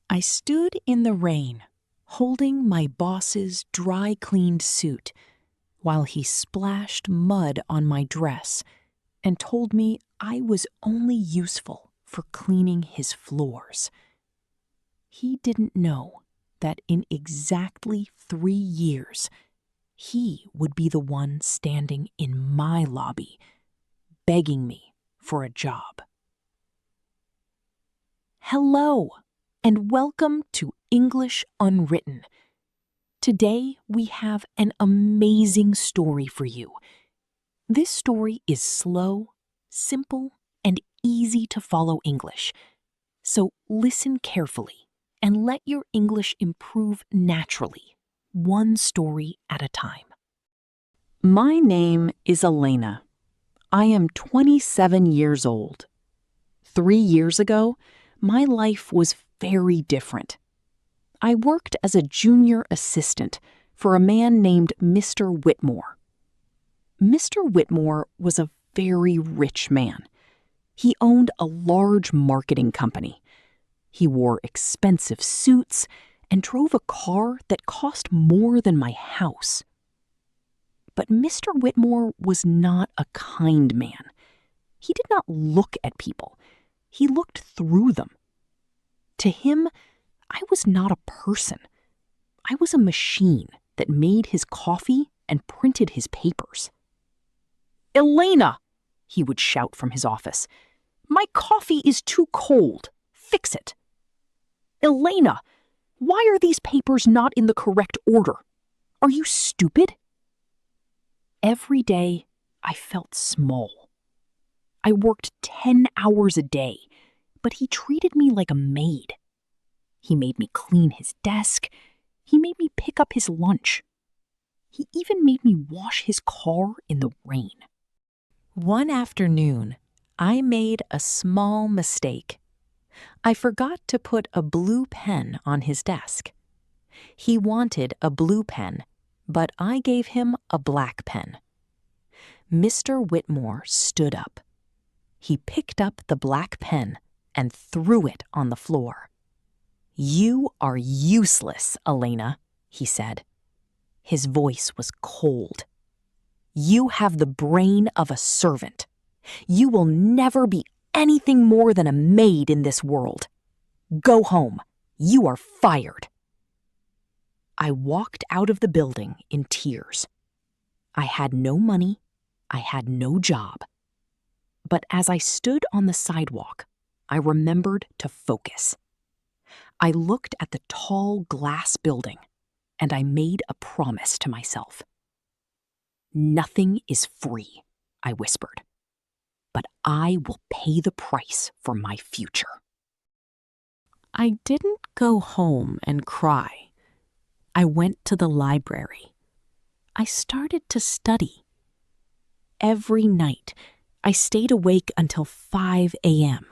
I stood in the rain, holding my boss's dry-cleaned suit, while he splashed mud on my dress and told me I was only useful for cleaning his floors. He didn't know that in exactly 3 years, he would be the one standing in my lobby, begging me for a job. Hello, and welcome to English Unwritten. Today, we have an amazing story for you. This story is slow, simple, and easy to follow English. So listen carefully and let your English improve naturally, one story at a time. My name is Elena. I am 27 years old. 3 years ago, my life was very different. I worked as a junior assistant for a man named Mr. Whitmore. Mr. Whitmore was a very rich man. He owned a large marketing company. He wore expensive suits and drove a car that cost more than my house. But Mr. Whitmore was not a kind man. He did not look at people. He looked through them. To him, I was not a person. I was a machine that made his coffee and printed his papers. "Elena!" he would shout from his office. "My coffee is too cold. Fix it." "Elena, why are these papers not in the correct order? Are you stupid?" Every day, I felt small. I worked 10 hours a day, but he treated me like a maid. He made me clean his desk. He made me pick up his lunch. He even made me wash his car in the rain. One afternoon, I made a small mistake. I forgot to put a blue pen on his desk. He wanted a blue pen, but I gave him a black pen. Mr. Whitmore stood up. He picked up the black pen and threw it on the floor. "You are useless, Elena," he said. His voice was cold. "You have the brain of a servant. You will never be anything more than a maid in this world. Go home. You are fired." I walked out of the building in tears. I had no money. I had no job. But as I stood on the sidewalk, I remembered to focus. I looked at the tall glass building, and I made a promise to myself. "Nothing is free," I whispered, "but I will pay the price for my future." I didn't go home and cry. I went to the library. I started to study. Every night, I stayed awake until 5 a.m.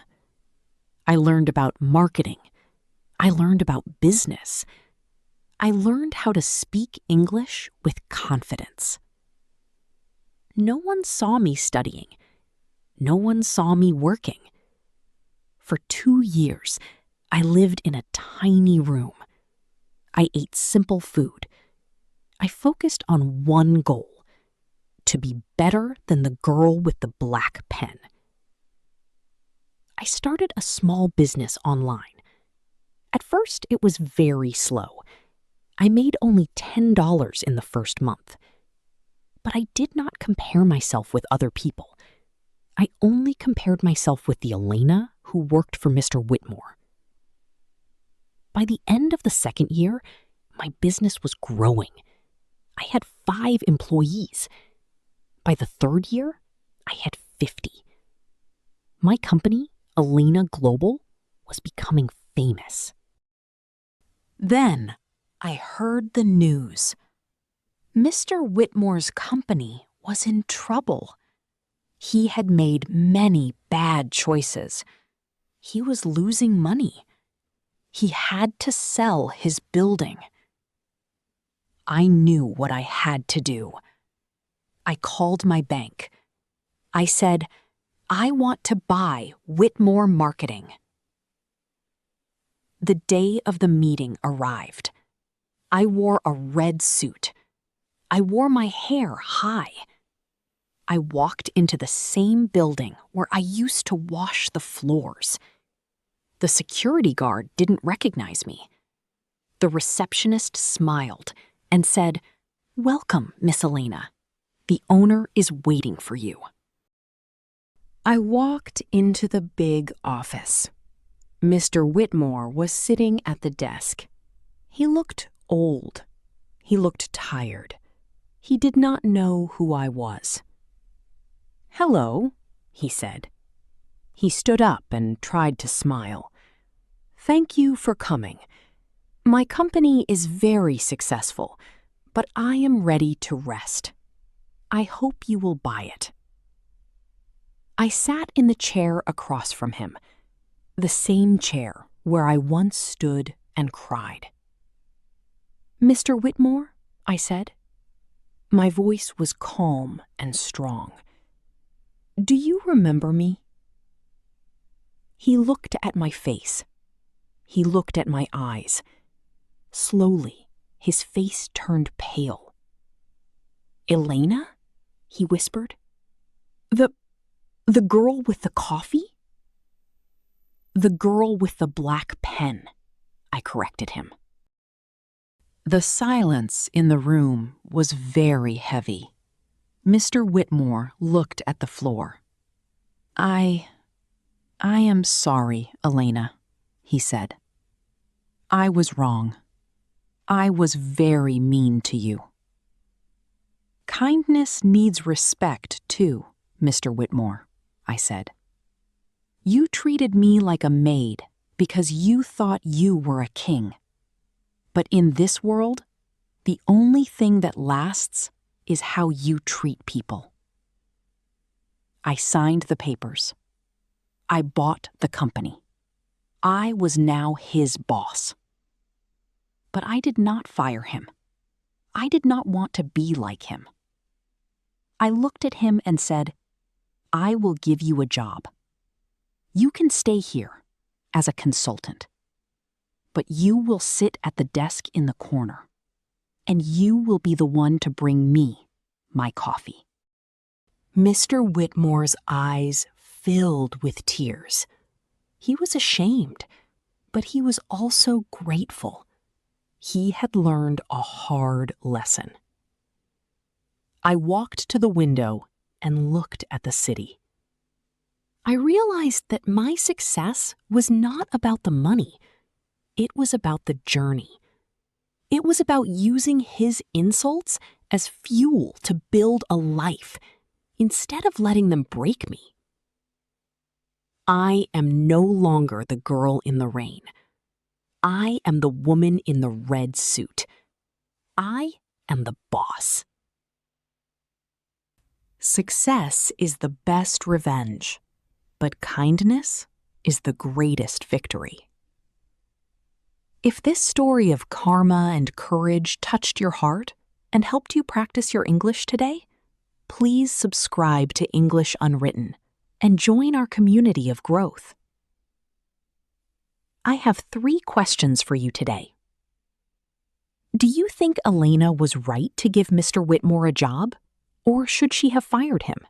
I learned about marketing. I learned about business. I learned how to speak English with confidence. No one saw me studying. No one saw me working. For 2 years, I lived in a tiny room. I ate simple food. I focused on one goal: to be better than the girl with the black pen. I started a small business online. At first, it was very slow. I made only $10 in the first month. But I did not compare myself with other people. I only compared myself with the Elena who worked for Mr. Whitmore. By the end of the second year, my business was growing. I had 5 employees. By the third year, I had 50. My company, Elena Global, was becoming famous. Then I heard the news. Mr. Whitmore's company was in trouble. He had made many bad choices. He was losing money. He had to sell his building. I knew what I had to do. I called my bank. I said, "I want to buy Whitmore Marketing." The day of the meeting arrived. I wore a red suit. I wore my hair high. I walked into the same building where I used to wash the floors. The security guard didn't recognize me. The receptionist smiled and said, "Welcome, Miss Elena. The owner is waiting for you." I walked into the big office. Mr. Whitmore was sitting at the desk. He looked old. He looked tired. He did not know who I was. "Hello," he said. He stood up and tried to smile. "Thank you for coming. My company is very successful, but I am ready to rest. I hope you will buy it." I sat in the chair across from him, the same chair where I once stood and cried. "Mr. Whitmore," I said. My voice was calm and strong. "Do you remember me?" He looked at my face. He looked at my eyes. Slowly, his face turned pale. "Elena?" he whispered. The girl with the coffee?" "The girl with the black pen," I corrected him. The silence in the room was very heavy. Mr. Whitmore looked at the floor. I am sorry, Elena," he said. "I was wrong. I was very mean to you." "Kindness needs respect, too, Mr. Whitmore," I said. "You treated me like a maid because you thought you were a king. But in this world, the only thing that lasts is how you treat people." I signed the papers. I bought the company. I was now his boss. But I did not fire him. I did not want to be like him. I looked at him and said, "I will give you a job. You can stay here as a consultant. But you will sit at the desk in the corner, and you will be the one to bring me my coffee." Mr. Whitmore's eyes filled with tears. He was ashamed, but he was also grateful. He had learned a hard lesson. I walked to the window and looked at the city. I realized that my success was not about the money. It was about the journey. It was about using his insults as fuel to build a life, instead of letting them break me. I am no longer the girl in the rain. I am the woman in the red suit. I am the boss. Success is the best revenge, but kindness is the greatest victory. If this story of karma and courage touched your heart and helped you practice your English today, please subscribe to English Unwritten and join our community of growth. I have 3 questions for you today. Do you think Elena was right to give Mr. Whitmore a job, or should she have fired him?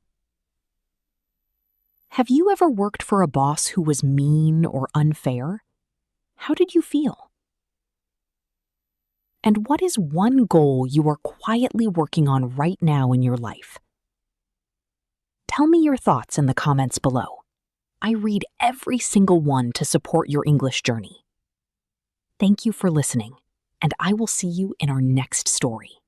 Have you ever worked for a boss who was mean or unfair? How did you feel? And what is one goal you are quietly working on right now in your life? Tell me your thoughts in the comments below. I read every single one to support your English journey. Thank you for listening, and I will see you in our next story.